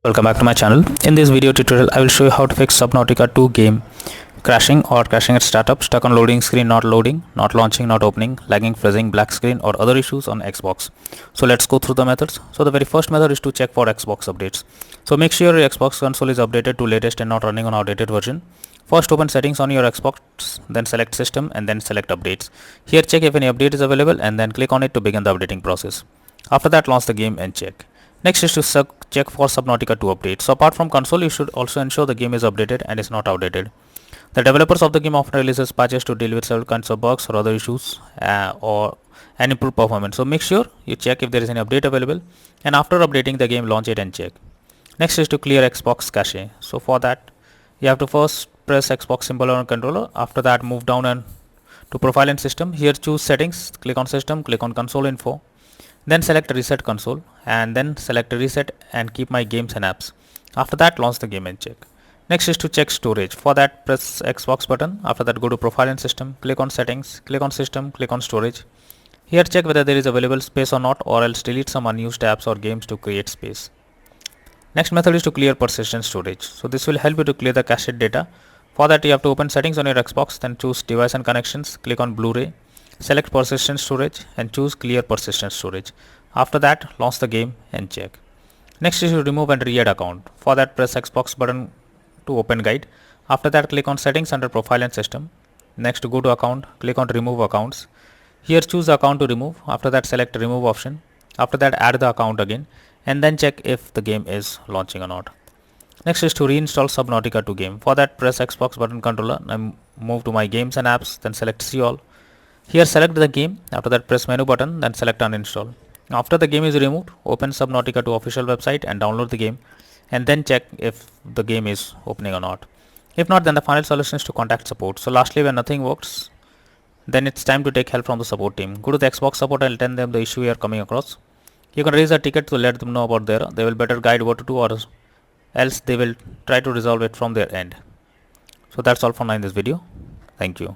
Welcome back to my channel. In this video tutorial, I will show you how to fix Subnautica 2 game crashing or crashing at startup, stuck on loading screen, not loading, not launching, not opening, lagging, freezing, black screen or other issues on Xbox. So let's go through the methods. So the very first method is to check for Xbox updates. So make sure your Xbox console is updated to latest and not running on outdated version. First open settings on your Xbox, then select system and then select updates. Here check if any update is available and then click on it to begin the updating process. After that, launch the game and check. Next is to check for Subnautica 2 update. So apart from console, you should also ensure the game is updated and is not outdated. The developers of the game often releases patches to deal with several kinds of bugs or other issues and improve performance. So make sure you check if there is any update available, and after updating the game, launch it and check. Next is to clear Xbox cache. So for that, you have to first press Xbox symbol on controller. After that, move down and to profile and system. Here choose settings, click on system, click on console info. Then select reset console and then select reset and keep my games and apps. After that, launch the game and check. Next is to check storage. For that, press Xbox button. After that, go to profile and system, click on settings, click on system, click on storage. Here check whether there is available space or not, or else delete some unused apps or games to create space. Next method is to clear persistent storage. So this will help you to clear the cached data. For that, you have to open settings on your Xbox, then choose device and connections, click on Blu-ray, select persistent storage and choose clear persistent storage. After that, launch the game and check. Next is to remove and re-add account. For that, press Xbox button to open guide. After that, click on settings under profile and system. Next, go to account, click on remove accounts. Here choose the account to remove. After that, select remove option. After that, add the account again and then check if the game is launching or not. Next is to reinstall Subnautica 2 game. For that, press Xbox button controller and move to my games and apps, then select see all. Here select the game. After that, press menu button, then select uninstall. After the game is removed, open Subnautica 2 official website and download the game and then check if the game is opening or not. If not, then the final solution is to contact support. So lastly, when nothing works, then it's time to take help from the support team. Go to the Xbox support and tell them the issue you are coming across. You can raise a ticket to let them know about there. They will better guide what to do, or else they will try to resolve it from their end. So that's all for now in this video. Thank you.